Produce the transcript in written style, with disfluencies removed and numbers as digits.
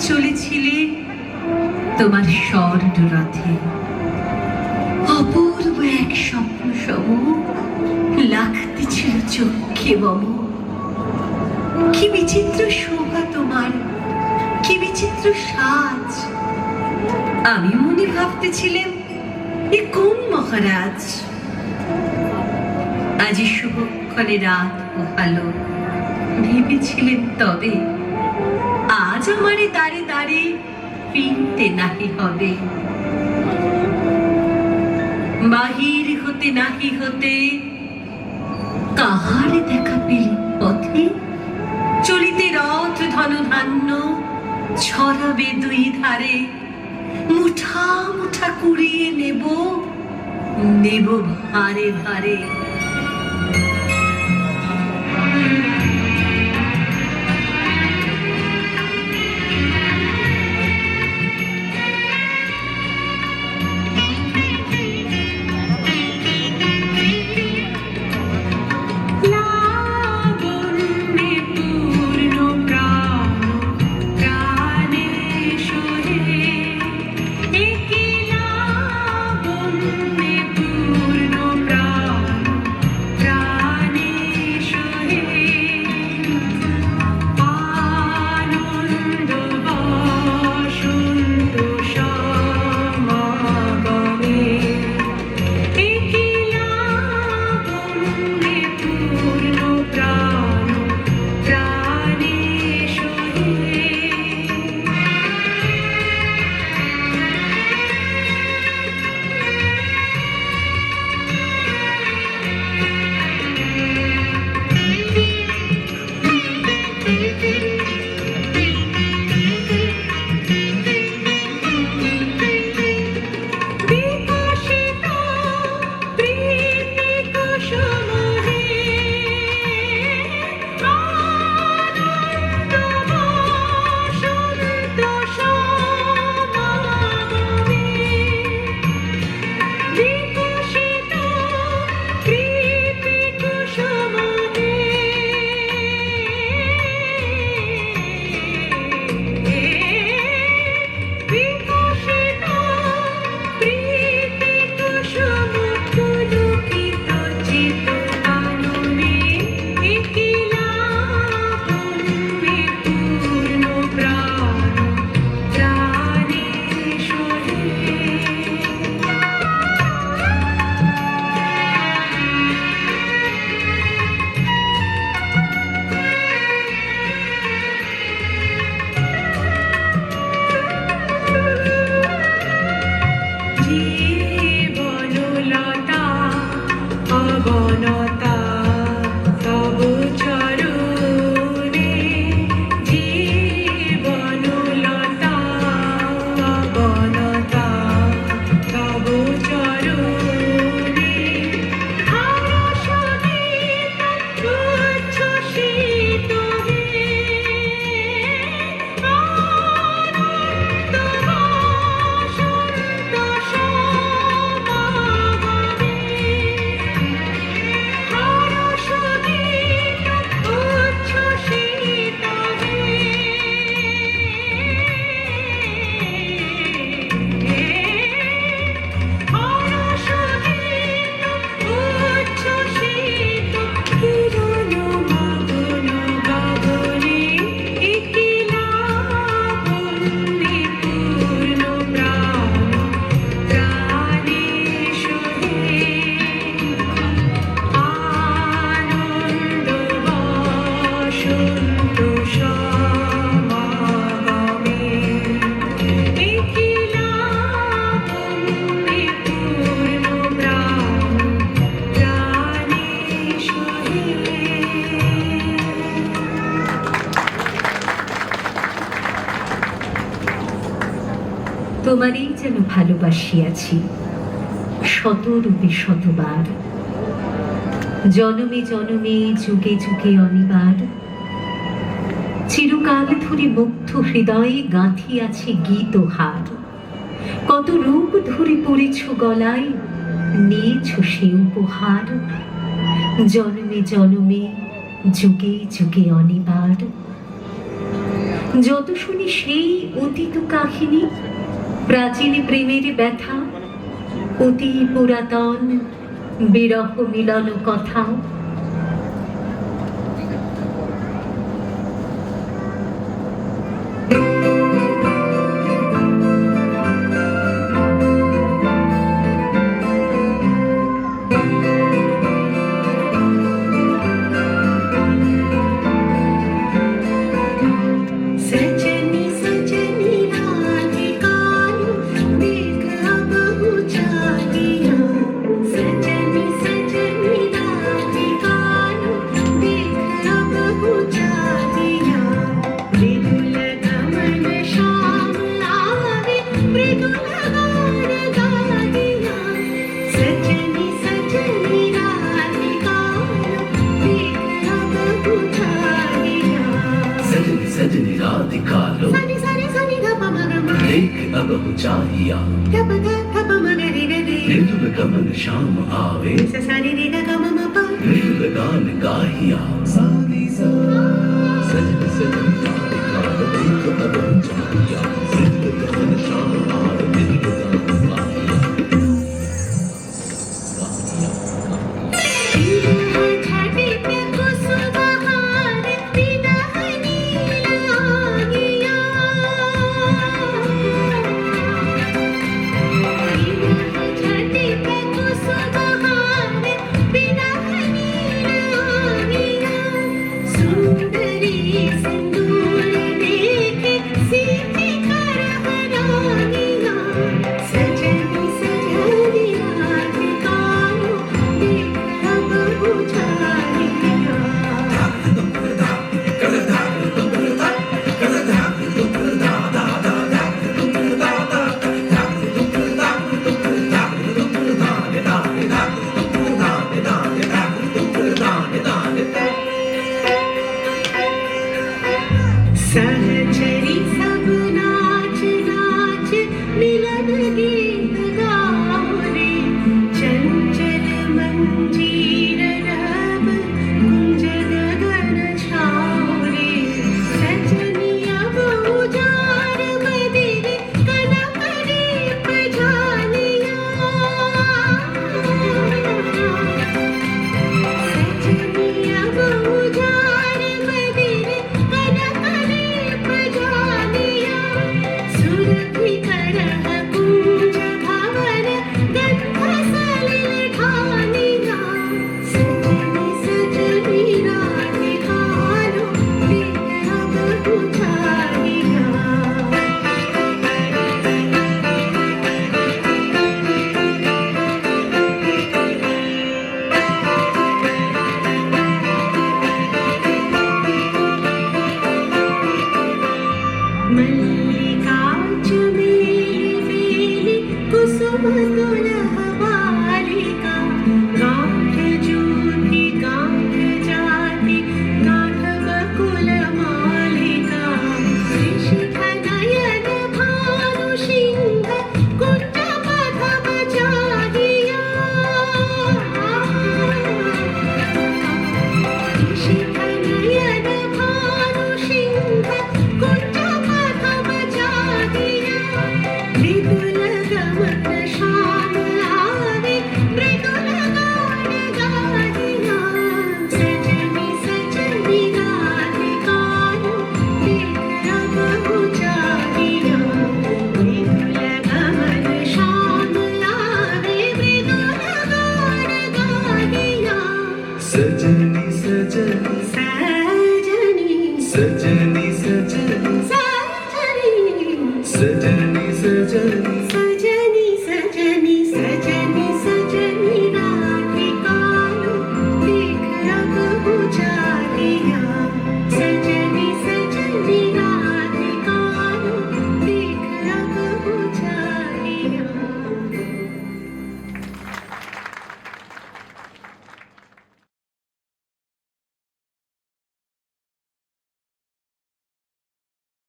চলেছিলে তোমার স্বর্ণ রথে, অপূর্ব এক স্বপ্ন সম লাগতেছিল চোখে মম। কি বিচিত্র শোভা তোমার, কি বিচিত্র সাজ। আমি মনে ভাবতেছিলাম এ কোন মহারাজ। আজি শুভক্ষণে রাত ভালো ভেবেছিলেন, তবে আজ আমারে দাঁড়ে দাঁড়ে ফিরতে নাহি হবে। বাহির হতে নাহি হতে কাহার দেখা পেলেন পথে, চলিতে রথ ধনধান্য ছড়াবে দুই ধারে। মুঠা মুঠা কুড়িয়ে নেব, নেব ভারে ভারে। তোমারই যেন ভালোবাসিয়াছি শতরূপে শতবার, জনমে জনমে যুগে যুগে অনিবার। চিরকাল ধরে মুগ্ধ হৃদয়ে গাঁথিয়াছে গীত হার। কত রূপ ধরে পড়েছ গলায়, নিয়েছ সে উপহার। জনমে জনমে যুগে যুগে অনিবার। যত শুনি সেই অতীত কাহিনী, প্রাচীন প্রেমের ব্যথা, অতি পুরাতন বিরহ মিলন কথা। सजनी सजनी राधिका देख अब उजागिया, सजनी सजनी राधिका देख अब उजागिया। मृदुल गमन श्याम आवे, मृदुल गान गागिया, सजनी सजनी राधिका देख अब उजागिया। सजनी सजनी राधिका लो सनी सनी सनी ध प म ग म, देख अब हो चाहिया, ध प ध ध प म ग रे ग रे, मृदुल गमन श्याम आवे, स सा रे रे ग ग म म प, मृदुल गान गाहिया। सानी सा सजनी सजनी राधिका लो देख अब हो चाहिया,